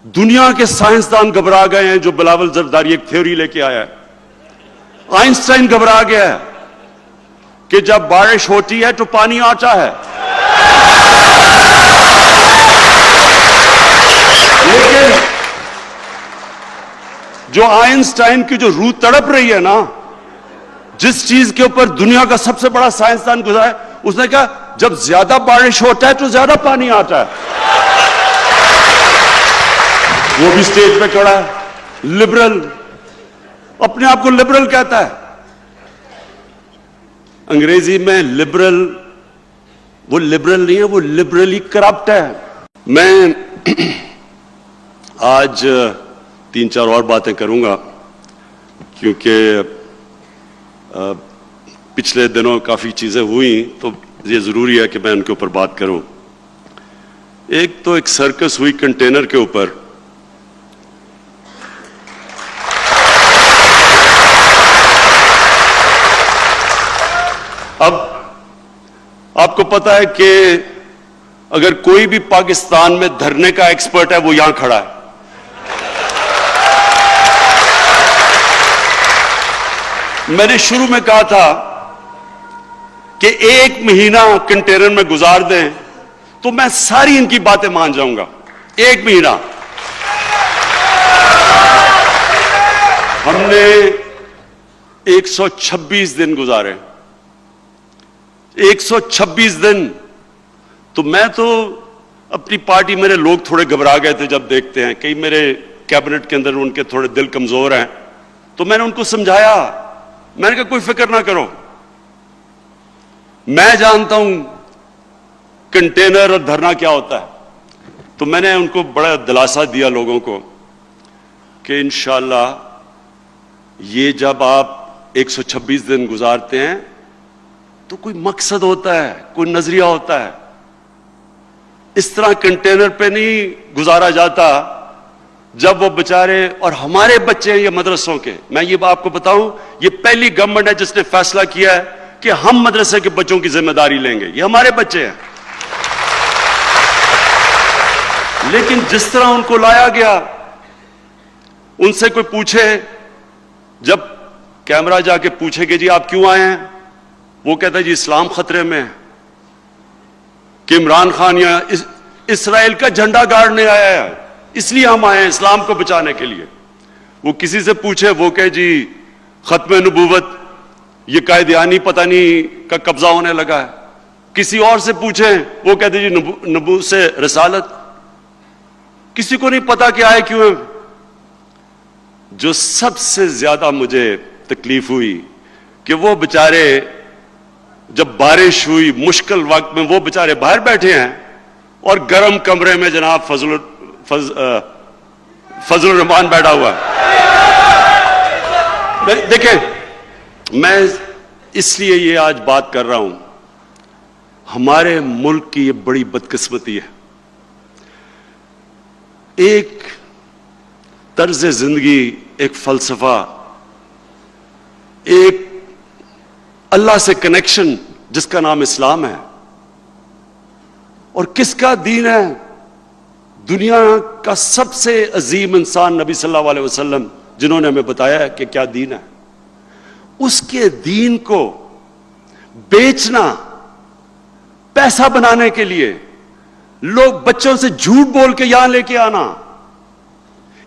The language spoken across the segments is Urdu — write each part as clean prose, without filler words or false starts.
دنیا کے سائنسدان گھبرا گئے ہیں جو بلاول زرداری ایک تھیوری لے کے آیا ہے. آئنسٹائن گھبرا گیا ہے کہ جب بارش ہوتی ہے تو پانی آتا ہے. لیکن جو آئنسٹائن کی جو روح تڑپ رہی ہے نا، جس چیز کے اوپر دنیا کا سب سے بڑا سائنسدان گزرا ہے، اس نے کہا جب زیادہ بارش ہوتا ہے تو زیادہ پانی آتا ہے. وہ بھی سٹیج پہ کھڑا ہے، لبرل، اپنے آپ کو لبرل کہتا ہے. انگریزی میں لبرل، وہ لبرل نہیں ہے، وہ لبرلی کرپٹ ہے. میں آج 3-4 اور باتیں کروں گا کیونکہ پچھلے دنوں کافی چیزیں ہوئیں تو یہ ضروری ہے کہ میں ان کے اوپر بات کروں. ایک تو ایک سرکس ہوئی کنٹینر کے اوپر. اب آپ کو پتا ہے کہ اگر کوئی بھی پاکستان میں دھرنے کا ایکسپرٹ ہے وہ یہاں کھڑا ہے. میں نے شروع میں کہا تھا کہ 1 مہینہ کنٹینر میں گزار دیں تو میں ساری ان کی باتیں مان جاؤں گا. 1 مہینہ. ہم نے 126 دن گزارے. 126 دن. تو میں تو اپنی پارٹی، میرے لوگ تھوڑے گھبرا گئے تھے جب دیکھتے ہیں کئی میرے کیبنٹ کے اندر ان کے تھوڑے دل کمزور ہیں، تو میں نے ان کو سمجھایا. میں نے کہا کوئی فکر نہ کرو، میں جانتا ہوں کنٹینر اور دھرنا کیا ہوتا ہے. تو میں نے ان کو بڑا دلاسا دیا لوگوں کو کہ انشاءاللہ یہ جب آپ 126 دن گزارتے ہیں تو کوئی مقصد ہوتا ہے، کوئی نظریہ ہوتا ہے. اس طرح کنٹینر پہ نہیں گزارا جاتا. جب وہ بچارے، اور ہمارے بچے ہیں یہ مدرسوں کے، میں یہ آپ کو بتاؤں، یہ پہلی گورنمنٹ ہے جس نے فیصلہ کیا ہے کہ ہم مدرسے کے بچوں کی ذمہ داری لیں گے. یہ ہمارے بچے ہیں. لیکن جس طرح ان کو لایا گیا، ان سے کوئی پوچھے، جب کیمرہ جا کے پوچھے کہ جی آپ کیوں آئے ہیں، وہ کہتا ہے جی اسلام خطرے میں ہے، کہ عمران خان یا اسرائیل کا جھنڈا گاڑنے آیا ہے، اس لیے ہم آئے ہیں اسلام کو بچانے کے لیے. وہ کسی سے پوچھے، وہ کہے جی ختم نبوت، یہ قائدیانی پتہ نہیں کا قبضہ ہونے لگا ہے. کسی اور سے پوچھیں، وہ کہتے جی نبوت سے رسالت. کسی کو نہیں پتا کہ آئے کیوں ہیں. جو سب سے زیادہ مجھے تکلیف ہوئی کہ وہ بچارے جب بارش ہوئی مشکل وقت میں، وہ بچارے باہر بیٹھے ہیں اور گرم کمرے میں جناب فضل الرحمان بیٹھا ہوا ہے. دیکھیں، میں اس لیے یہ آج بات کر رہا ہوں، ہمارے ملک کی یہ بڑی بدقسمتی ہے. ایک طرز زندگی، ایک فلسفہ، ایک اللہ سے کنیکشن جس کا نام اسلام ہے. اور کس کا دین ہے؟ دنیا کا سب سے عظیم انسان نبی صلی اللہ علیہ وسلم، جنہوں نے ہمیں بتایا ہے کہ کیا دین ہے. اس کے دین کو بیچنا، پیسہ بنانے کے لیے لوگ بچوں سے جھوٹ بول کے یہاں لے کے آنا،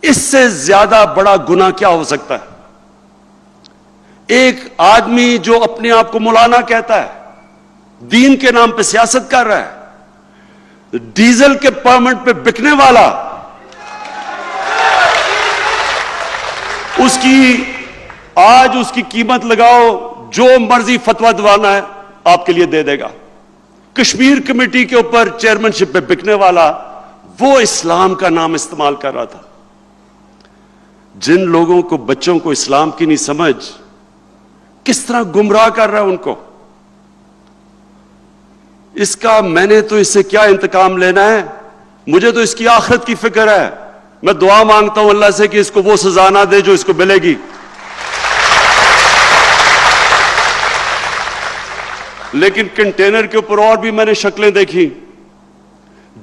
اس سے زیادہ بڑا گناہ کیا ہو سکتا ہے؟ ایک آدمی جو اپنے آپ کو مولانا کہتا ہے، دین کے نام پہ سیاست کر رہا ہے، ڈیزل کے پرمٹ پہ بکنے والا، اس کی آج اس کی قیمت لگاؤ، جو مرضی فتویٰ دوانا ہے آپ کے لیے دے دے گا. کشمیر کمیٹی کے اوپر چیئرمین شپ پہ بکنے والا، وہ اسلام کا نام استعمال کر رہا تھا. جن لوگوں کو، بچوں کو اسلام کی نہیں سمجھ، کس طرح گمراہ کر رہا ہے ان کو. اس کا میں نے تو اس سے کیا انتقام لینا ہے؟ مجھے تو اس کی آخرت کی فکر ہے. میں دعا مانگتا ہوں اللہ سے کہ اس کو وہ سزا نہ دے جو اس کو ملے گی. لیکن کنٹینر کے اوپر اور بھی میں نے شکلیں دیکھی.